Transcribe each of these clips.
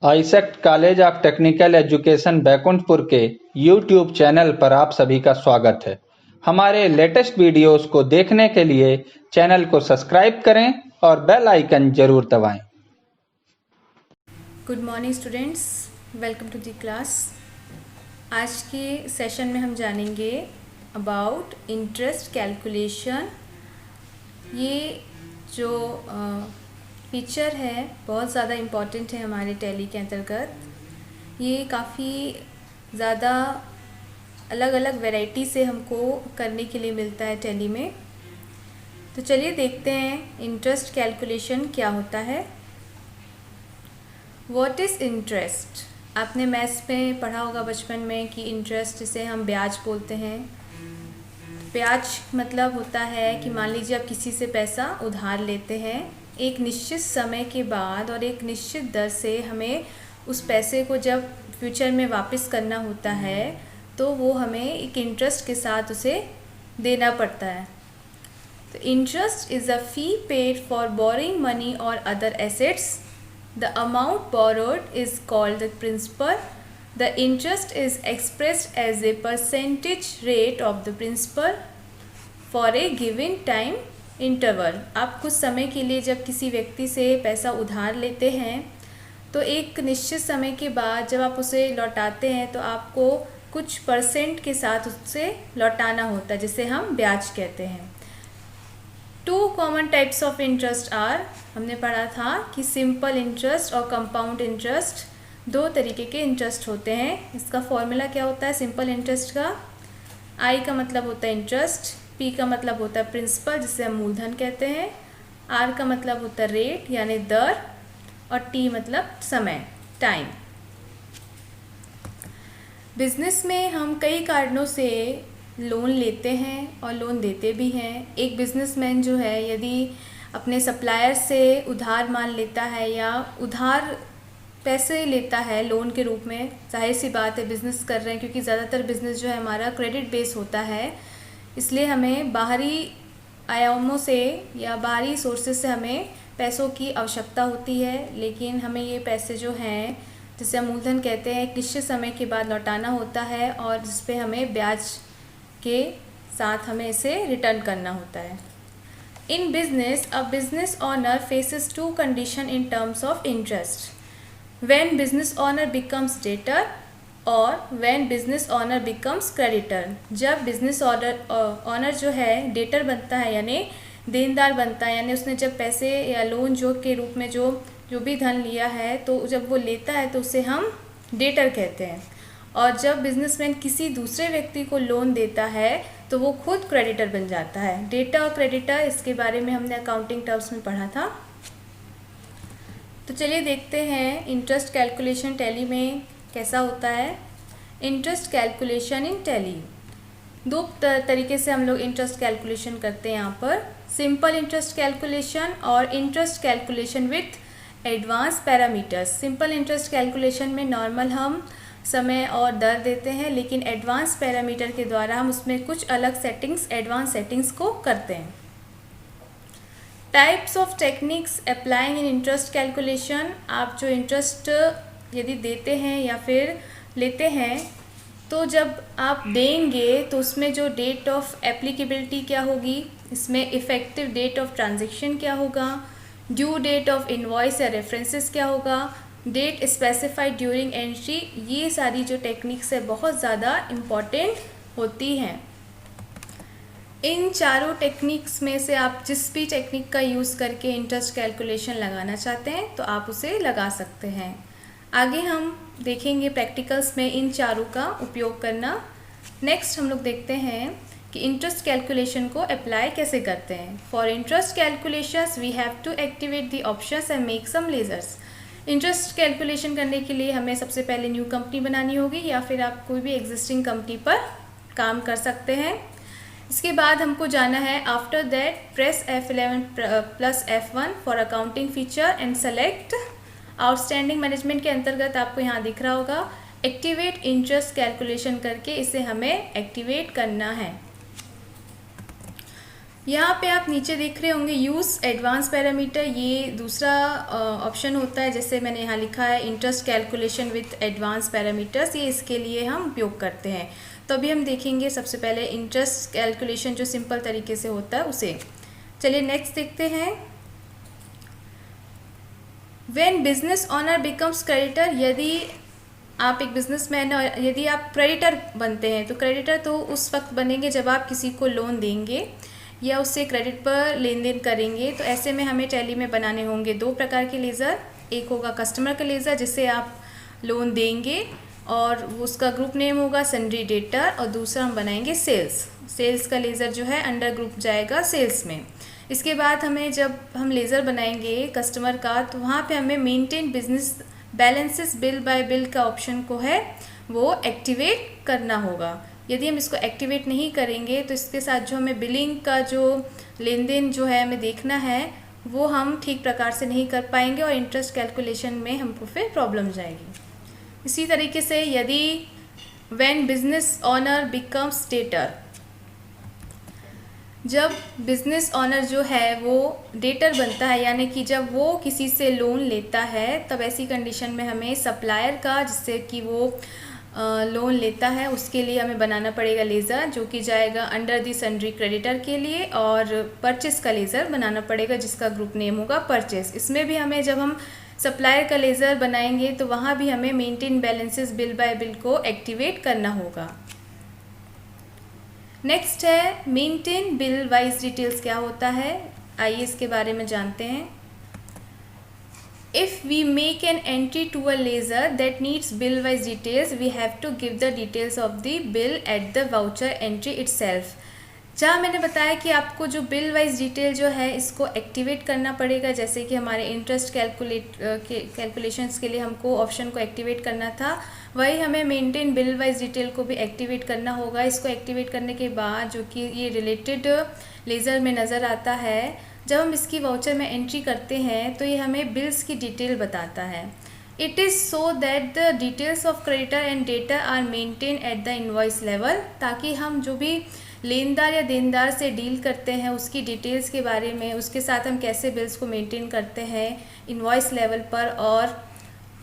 AISECT college of technical education Baikunthpur के YouTube channel पर आप सभी का स्वागत है। हमारे लेटेस्ट वीडियोस को देखने के लिए चैनल को सब्सक्राइब करें और बेल आइकन जरूर दबाएं। Good morning students, welcome to the class. आज के सेशन में हम जानेंगे अबाउट इंटरेस्ट कैलकुलेशन। ये जो फीचर है बहुत ज़्यादा इम्पॉर्टेंट है हमारे टैली के अंतर्गत। ये काफ़ी ज़्यादा अलग अलग वैरायटी से हमको करने के लिए मिलता है टैली में। तो चलिए देखते हैं इंटरेस्ट कैलकुलेशन क्या होता है। What is interest? आपने मैथ्स में पढ़ा होगा बचपन में कि इंटरेस्ट जिसे हम ब्याज बोलते हैं। ब्याज मतलब होता है कि मान लीजिए आप किसी से पैसा उधार लेते हैं, एक निश्चित समय के बाद और एक निश्चित दर से हमें उस पैसे को जब फ्यूचर में वापस करना होता है तो वो हमें एक इंटरेस्ट के साथ उसे देना पड़ता है। तो interest is a fee paid for borrowing money और other assets. The amount borrowed is called the principal. The interest is expressed as a percentage rate of the principal for a given time interval. आप कुछ समय के लिए जब किसी व्यक्ति से पैसा उधार लेते हैं तो एक निश्चित समय के बाद जब आप उसे लौटाते हैं तो आपको कुछ परसेंट के साथ उससे लौटाना होता है, जिसे हम ब्याज कहते हैं। Two common types of interest are, हमने पढ़ा था कि सिंपल इंटरेस्ट और कंपाउंड इंटरेस्ट, दो तरीके के इंटरेस्ट होते हैं। इसका फॉर्मूला क्या होता है सिंपल इंटरेस्ट का? आई का मतलब होता है इंटरेस्ट, पी का मतलब होता है प्रिंसिपल जिसे हम मूलधन कहते हैं, आर का मतलब होता है रेट यानी दर, और टी मतलब समय, टाइम। बिजनेस में हम कई कारणों से लोन लेते हैं और लोन देते भी हैं। एक बिजनेसमैन जो है यदि अपने सप्लायर से उधार माल लेता है या उधार पैसे लेता है लोन के रूप में, जाहिर सी बात है बिज़नेस कर रहे हैं क्योंकि ज़्यादातर बिज़नेस जो है हमारा क्रेडिट बेस होता है, इसलिए हमें बाहरी आयामों से या बाहरी सोर्सेज से हमें पैसों की आवश्यकता होती है। लेकिन हमें ये पैसे जो हैं जिसे हम मूलधन कहते हैं एक निश्चित समय के बाद लौटाना होता है और जिस पे हमें ब्याज के साथ हमें इसे रिटर्न करना होता है। In business a business owner faces two condition in terms of interest, when business owner becomes debtor और when business owner becomes creditor. जब बिजनेस ओनर जो है डेटर बनता है यानी देनदार बनता है, यानी उसने जब पैसे या लोन जो के रूप में जो भी धन लिया है तो जब वो लेता है तो उसे हम डेटर कहते हैं। और जब बिजनेसमैन किसी दूसरे व्यक्ति को लोन देता है तो वो खुद क्रेडिटर बन जाता है। डेटर और क्रेडिटर, इसके बारे में हमने अकाउंटिंग टर्म्स में पढ़ा था। तो चलिए देखते हैं इंटरेस्ट कैलकुलेशन टैली में कैसा होता है। इंटरेस्ट कैलकुलेशन इन टैली, दो तरीके से हम लोग इंटरेस्ट कैलकुलेशन करते हैं यहाँ पर, सिंपल इंटरेस्ट कैलकुलेशन और interest calculation with advance parameters. Simple interest calculation में नॉर्मल हम समय और दर देते हैं, लेकिन एडवांस पैरामीटर के द्वारा हम उसमें कुछ अलग सेटिंग्स, एडवांस सेटिंग्स को करते हैं। Types of techniques applying in interest calculation. आप जो इंटरेस्ट यदि देते हैं या फिर लेते हैं तो जब आप देंगे तो उसमें जो डेट ऑफ एप्लीकेबिलिटी क्या होगी, इसमें इफ़ेक्टिव डेट ऑफ ट्रांजेक्शन क्या होगा, ड्यू डेट ऑफ इनवॉइस या रेफरेंसेस क्या होगा, डेट स्पेसिफाइड ड्यूरिंग एंट्री, ये सारी जो टेक्निक्स है बहुत ज़्यादा इम्पॉर्टेंट होती हैं। इन चारों टेक्निक्स में से आप जिस भी टेक्निक का यूज़ करके इंटरेस्ट कैलकुलेशन लगाना चाहते हैं तो आप उसे लगा सकते हैं। आगे हम देखेंगे प्रैक्टिकल्स में इन चारों का उपयोग करना। नेक्स्ट हम लोग देखते हैं कि इंटरेस्ट कैलकुलेशन को अप्लाई कैसे करते हैं। For interest calculations we have to activate the options and make some ledgers. Interest calculation करने के लिए हमें सबसे पहले न्यू कंपनी बनानी होगी या फिर आप कोई भी एग्जिस्टिंग कंपनी पर काम कर सकते हैं। इसके बाद हमको जाना है after that press F11 plus F1 for accounting feature and select outstanding management के अंतर्गत आपको यहाँ दिख रहा होगा एक्टिवेट इंटरेस्ट कैलकुलेशन करके इसे हमें एक्टिवेट करना है। यहाँ पे आप नीचे देख रहे होंगे यूज़ एडवांस पैरामीटर, ये दूसरा ऑप्शन होता है। जैसे मैंने यहाँ लिखा है interest calculation with advance parameters, ये इसके लिए हम उपयोग करते हैं। तो अभी हम देखेंगे सबसे पहले इंटरेस्ट कैलकुलेशन जो सिंपल तरीके से होता है उसे। चलिए नेक्स्ट देखते हैं। When business honour becomes creditor, यदि आप एक बिजनेसमैन और यदि आप क्रेडिटर बनते हैं, तो क्रेडिटर तो उस वक्त बनेंगे जब आप किसी को लोन देंगे या उससे क्रेडिट पर लेन देन करेंगे। तो ऐसे में हमें टैली में बनाने होंगे दो प्रकार के लेज़र। एक होगा कस्टमर का लेज़र जिससे आप लोन देंगे और उसका ग्रुप नेम होगा सन्ड्री डेटर, और दूसरा हम बनाएंगे सेल्स का लेज़र जो है अंडर ग्रुप जाएगा सेल्स में। इसके बाद हमें जब हम लेज़र बनाएंगे कस्टमर का, तो वहाँ पे हमें maintain business balances bill bye bill का ऑप्शन को है वो एक्टिवेट करना होगा। यदि हम इसको एक्टिवेट नहीं करेंगे तो इसके साथ जो हमें बिलिंग का जो लेन देन जो है हमें देखना है वो हम ठीक प्रकार से नहीं कर पाएंगे और इंटरेस्ट कैलकुलेशन में हमको फिर प्रॉब्लम जाएगी। इसी तरीके से यदि when business honour becomes debtor, जब बिजनेस ऑनर जो है वो डेटर बनता है, यानी कि जब वो किसी से लोन लेता है, तब ऐसी कंडीशन में हमें सप्लायर का जिससे कि वो लोन लेता है उसके लिए हमें बनाना पड़ेगा लेज़र जो कि जाएगा अंडर दी सन्ड्री क्रेडिटर के लिए, और परचेस का लेज़र बनाना पड़ेगा जिसका ग्रुप नेम होगा परचेस। इसमें भी हमें जब हम सप्लायर का लेज़र बनाएंगे तो वहाँ भी हमें maintain balances bill bye bill को एक्टिवेट करना होगा। नेक्स्ट है मेंटेन बिल वाइज डिटेल्स। क्या होता है, आइए इसके बारे में जानते हैं। If we make an entry to a ledger that needs bill wise details, we have to give the details of the bill at the voucher entry itself। जहाँ मैंने बताया कि आपको जो बिल वाइज डिटेल जो है इसको एक्टिवेट करना पड़ेगा, जैसे कि हमारे इंटरेस्ट कैलकुलेशंस के लिए हमको ऑप्शन को एक्टिवेट करना था, वही हमें मेंटेन बिल वाइज डिटेल को भी एक्टिवेट करना होगा। इसको एक्टिवेट करने के बाद जो कि ये रिलेटेड लेज़र में नज़र आता है, जब हम इसकी वाउचर में एंट्री करते हैं तो ये हमें बिल्स की डिटेल बताता है। It is so that the details of creditor and debtor are maintain at the invoice level, ताकि हम जो भी लेनदार या देनदार से डील करते हैं उसकी डिटेल्स के बारे में, उसके साथ हम कैसे बिल्स को मेंटेन करते हैं इनवॉइस लेवल पर और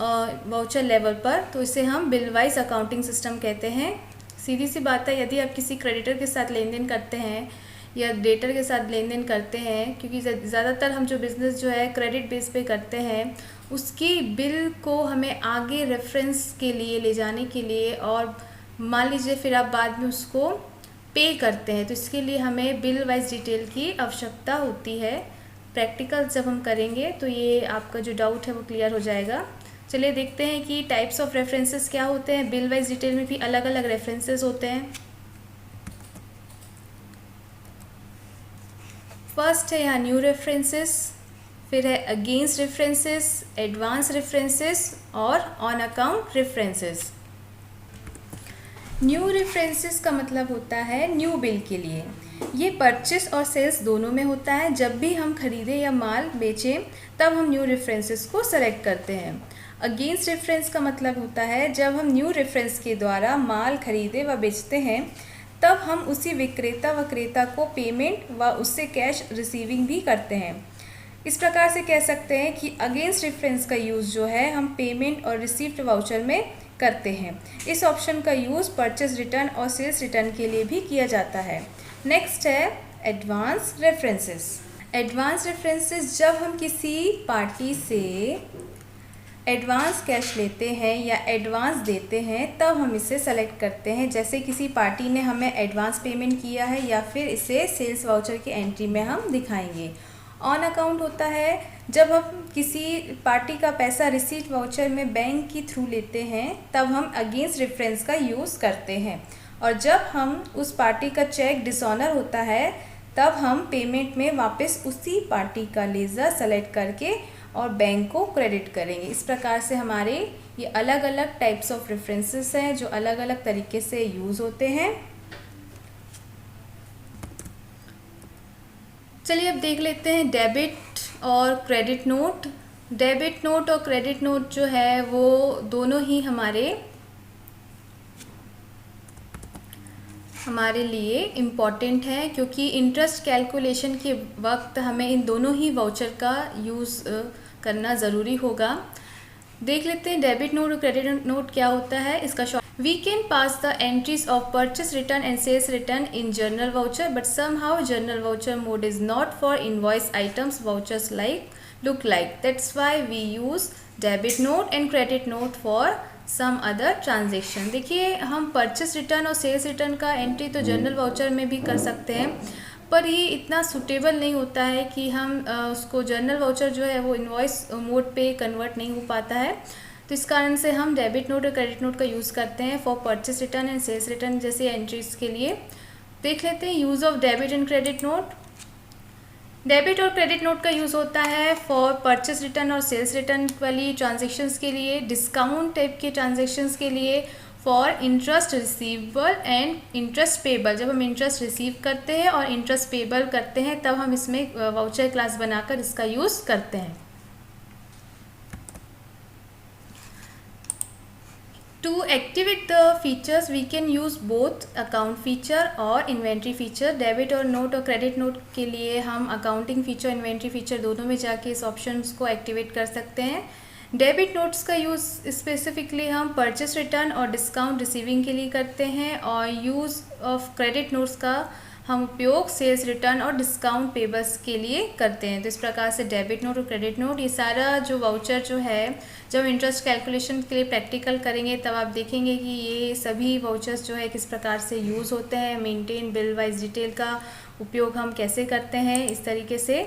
वाउचर लेवल पर, तो इसे हम बिल वाइज अकाउंटिंग सिस्टम कहते हैं। सीधी सी बात है, यदि आप किसी क्रेडिटर के साथ लेन देन करते हैं या डेटर के साथ लेन देन करते हैं, क्योंकि ज़्यादातर हम जो बिज़नेस जो है क्रेडिट बेस पे करते हैं, उसकी बिल को हमें आगे रेफरेंस के लिए ले जाने के लिए, और मान लीजिए फिर आप बाद में उसको पे करते हैं, तो इसके लिए हमें बिल वाइज डिटेल की आवश्यकता होती है। प्रैक्टिकल जब हम करेंगे तो ये आपका जो डाउट है वो क्लियर हो जाएगा। चलिए देखते हैं कि टाइप्स ऑफ रेफरेंसेस क्या होते हैं। बिल वाइज डिटेल में भी अलग अलग रेफरेंसेस होते हैं। फर्स्ट है यहाँ न्यू रेफरेंसेस, फिर है अगेंस्ट रेफरेंसेस, एडवांस रेफरेंसेस और on account references. New references का मतलब होता है न्यू बिल के लिए। ये परचेस और सेल्स दोनों में होता है। जब भी हम खरीदें या माल बेचें तब हम न्यू रेफरेंसेस को सेलेक्ट करते हैं। अगेंस्ट रेफरेंस का मतलब होता है जब हम न्यू रेफरेंस के द्वारा माल खरीदे व बेचते हैं तब हम उसी विक्रेता व क्रेता को पेमेंट व उससे कैश रिसीविंग भी करते हैं। इस प्रकार से कह सकते हैं कि अगेंस्ट रेफरेंस का यूज़ जो है हम पेमेंट और रिसीव्ड वाउचर में करते हैं। इस ऑप्शन का यूज़ परचेस रिटर्न और सेल्स रिटर्न के लिए भी किया जाता है। नेक्स्ट है एडवांस रेफरेंसेस। एडवांस रेफरेंसेस जब हम किसी पार्टी से एडवांस कैश लेते हैं या एडवांस देते हैं तब हम इसे सेलेक्ट करते हैं। जैसे किसी पार्टी ने हमें एडवांस पेमेंट किया है या फिर इसे सेल्स वाउचर की एंट्री में हम दिखाएंगे। ऑन अकाउंट होता है जब हम किसी पार्टी का पैसा रिसीट वाउचर में बैंक के थ्रू लेते हैं तब हम अगेंस्ट रेफरेंस का यूज़ करते हैं, और जब हम उस पार्टी का चेक डिसऑनर होता है तब हम पेमेंट में वापस उसी पार्टी का लेज़र सेलेक्ट करके और बैंक को क्रेडिट करेंगे। इस प्रकार से हमारे ये अलग अलग टाइप्स ऑफ रेफरेंसेस हैं जो अलग अलग तरीके से यूज़ होते हैं। चलिए अब देख लेते हैं डेबिट और क्रेडिट नोट। डेबिट नोट और क्रेडिट नोट जो है वो दोनों ही हमारे हमारे लिए इम्पॉर्टेंट है, क्योंकि इंटरेस्ट कैलकुलेशन के वक्त हमें इन दोनों ही वाउचर का यूज़ करना ज़रूरी होगा। देख लेते हैं डेबिट नोट और क्रेडिट नोट क्या होता है। इसका short, we can pass the entries of purchase return and sales return in journal voucher, but somehow journal voucher mode is not for invoice items vouchers like look like. That's why we use debit note and credit note for some other transaction. देखिए, हम purchase return और sales return का entry तो journal voucher में भी कर सकते हैं, पर ये इतना सूटेबल नहीं होता है कि हम उसको जर्नल वाउचर जो है वो इनवॉइस मोड पे कन्वर्ट नहीं हो पाता है। तो इस कारण से हम डेबिट नोट और क्रेडिट नोट का यूज़ करते हैं for purchase return and sales return जैसे एंट्रीज के लिए। देख लेते हैं use of debit and credit note. Debit और क्रेडिट नोट का यूज़ होता है फॉर परचेस रिटर्न और सेल्स रिटर्न वाली ट्रांजेक्शन्स के लिए, डिस्काउंट टाइप के ट्रांजेक्शन्स के लिए, for interest receivable and interest payable. जब हम इंटरेस्ट रिसीव करते हैं और इंटरेस्ट पेबल करते हैं तब हम इसमें वाउचर क्लास बनाकर इसका यूज़ करते हैं। To activate the features, we can use both account feature और inventory feature। डेबिट और नोट और क्रेडिट नोट के लिए हम अकाउंटिंग फीचर, इन्वेंट्री फीचर दोनों में जाके इस ऑप्शंस को एक्टिवेट कर सकते हैं। डेबिट नोट्स का यूज़ स्पेसिफिकली हम परचेस रिटर्न और डिस्काउंट रिसीविंग के लिए करते हैं, और यूज़ ऑफ क्रेडिट नोट्स का हम उपयोग सेल्स रिटर्न और डिस्काउंट पेबल्स के लिए करते हैं। तो इस प्रकार से डेबिट नोट और क्रेडिट नोट, ये सारा जो वाउचर जो है, जब इंटरेस्ट कैलकुलेशन के लिए प्रैक्टिकल करेंगे तब आप देखेंगे कि ये सभी वाउचर्स जो है किस प्रकार से यूज़ होते हैं। मेंटेन बिल वाइज डिटेल का उपयोग हम कैसे करते हैं, इस तरीके से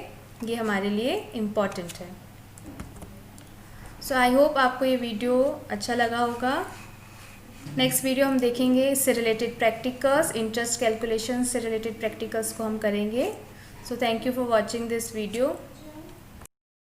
ये हमारे लिए इम्पॉर्टेंट है। सो आई होप आपको ये वीडियो अच्छा लगा होगा। नेक्स्ट वीडियो हम देखेंगे इससे रिलेटेड प्रैक्टिकल्स, इंटरेस्ट कैलकुलेशन से रिलेटेड प्रैक्टिकल्स को हम करेंगे। So thank you for watching this video.